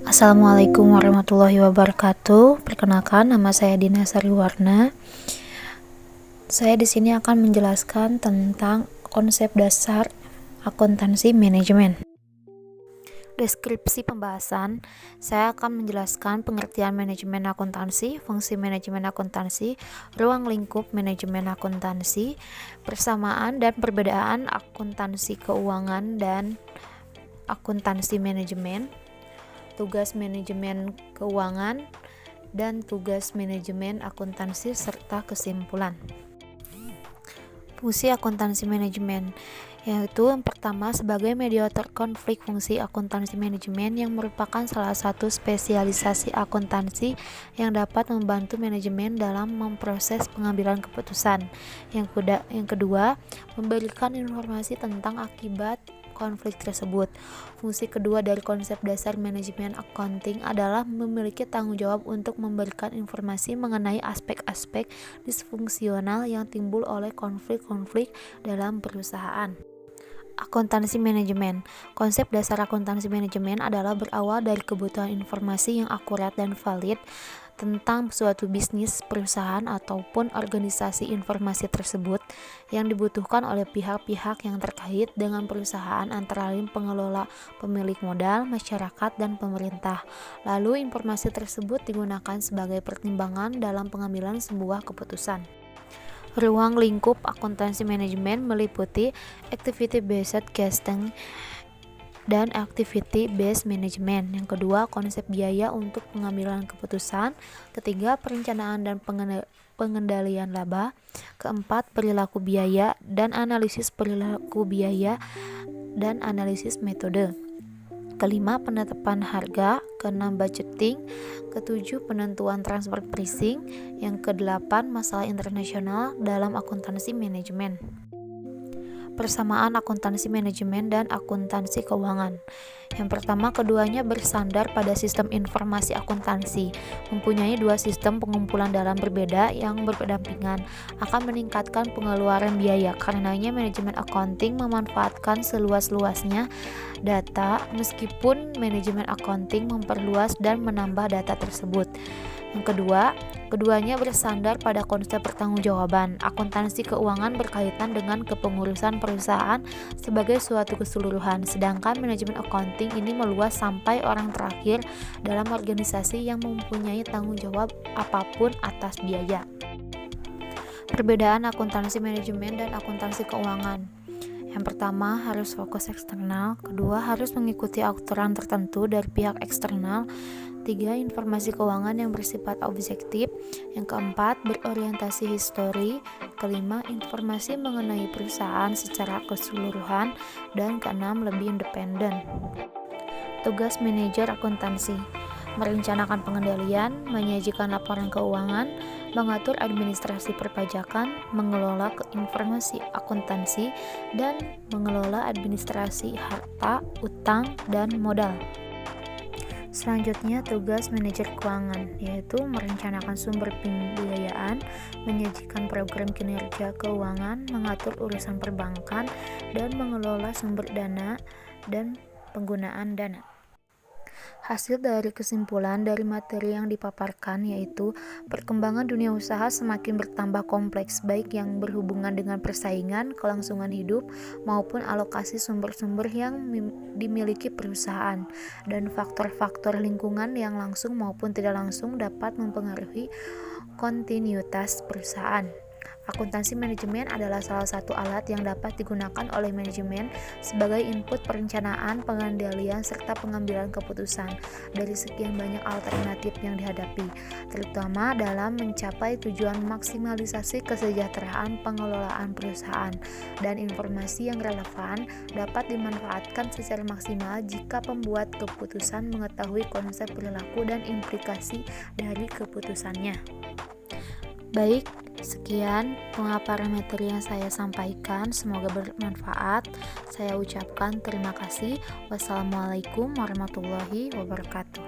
Assalamualaikum warahmatullahi wabarakatuh. Perkenalkan, nama saya Dina Sariwarna. Saya di sini akan menjelaskan tentang konsep dasar akuntansi manajemen. Deskripsi pembahasan, saya akan menjelaskan pengertian manajemen akuntansi, fungsi manajemen akuntansi, ruang lingkup manajemen akuntansi, persamaan dan perbedaan akuntansi keuangan dan akuntansi manajemen, tugas manajemen keuangan, dan tugas manajemen akuntansi serta kesimpulan. Fungsi akuntansi manajemen yaitu yang pertama sebagai mediator konflik. Fungsi akuntansi manajemen yang merupakan salah satu spesialisasi akuntansi yang dapat membantu manajemen dalam memproses pengambilan keputusan. Yang kedua, memberikan informasi tentang akibat konflik tersebut. Fungsi kedua dari konsep dasar manajemen accounting adalah memiliki tanggung jawab untuk memberikan informasi mengenai aspek-aspek disfungsional yang timbul oleh konflik-konflik dalam perusahaan. Akuntansi manajemen. Konsep dasar akuntansi manajemen adalah berawal dari kebutuhan informasi yang akurat dan valid tentang suatu bisnis, perusahaan, ataupun organisasi. Informasi tersebut yang dibutuhkan oleh pihak-pihak yang terkait dengan perusahaan antara lain pengelola, pemilik modal, masyarakat, dan pemerintah. Lalu informasi tersebut digunakan sebagai pertimbangan dalam pengambilan sebuah keputusan. Ruang lingkup akuntansi manajemen meliputi activity based costing dan activity based management. Yang kedua, konsep biaya untuk pengambilan keputusan. Ketiga, perencanaan dan pengendalian laba. Keempat, perilaku biaya dan analisis perilaku biaya dan analisis metode. Kelima, penetapan harga. Keenam, budgeting. Ketujuh, penentuan transfer pricing. Yang kedelapan, masalah internasional dalam akuntansi manajemen. Persamaan akuntansi manajemen dan akuntansi keuangan. Yang pertama, keduanya bersandar pada sistem informasi akuntansi, mempunyai dua sistem pengumpulan dalam berbeda yang berdampingan, akan meningkatkan pengeluaran biaya. Karenanya manajemen accounting memanfaatkan seluas-luasnya data, meskipun manajemen accounting memperluas dan menambah data tersebut. Yang kedua, keduanya bersandar pada konsep pertanggungjawaban. Akuntansi keuangan berkaitan dengan kepengurusan perusahaan sebagai suatu keseluruhan, sedangkan manajemen accounting ini meluas sampai orang terakhir dalam organisasi yang mempunyai tanggung jawab apapun atas biaya. Perbedaan akuntansi manajemen dan akuntansi keuangan. Yang pertama, harus fokus eksternal. Kedua, harus mengikuti aturan tertentu dari pihak eksternal. Tiga, informasi keuangan yang bersifat objektif. Yang keempat, berorientasi histori. Kelima, informasi mengenai perusahaan secara keseluruhan. Dan keenam, lebih independen. Tugas manajer akuntansi: merencanakan pengendalian, menyajikan laporan keuangan, mengatur administrasi perpajakan, mengelola informasi akuntansi, dan mengelola administrasi harta, utang, dan modal. Selanjutnya, tugas manajer keuangan, yaitu merencanakan sumber pembiayaan, menyajikan program kinerja keuangan, mengatur urusan perbankan, dan mengelola sumber dana dan penggunaan dana. Hasil dari kesimpulan dari materi yang dipaparkan yaitu perkembangan dunia usaha semakin bertambah kompleks, baik yang berhubungan dengan persaingan, kelangsungan hidup, maupun alokasi sumber-sumber yang dimiliki perusahaan, dan faktor-faktor lingkungan yang langsung maupun tidak langsung dapat mempengaruhi kontinuitas perusahaan. Akuntansi manajemen adalah salah satu alat yang dapat digunakan oleh manajemen sebagai input perencanaan, pengendalian, serta pengambilan keputusan dari sekian banyak alternatif yang dihadapi, terutama dalam mencapai tujuan maksimalisasi kesejahteraan pengelolaan perusahaan, dan informasi yang relevan dapat dimanfaatkan secara maksimal jika pembuat keputusan mengetahui konsep perilaku dan implikasi dari keputusannya. Baik, sekian pemaparan materi yang saya sampaikan, semoga bermanfaat. Saya ucapkan terima kasih. Wassalamualaikum warahmatullahi wabarakatuh.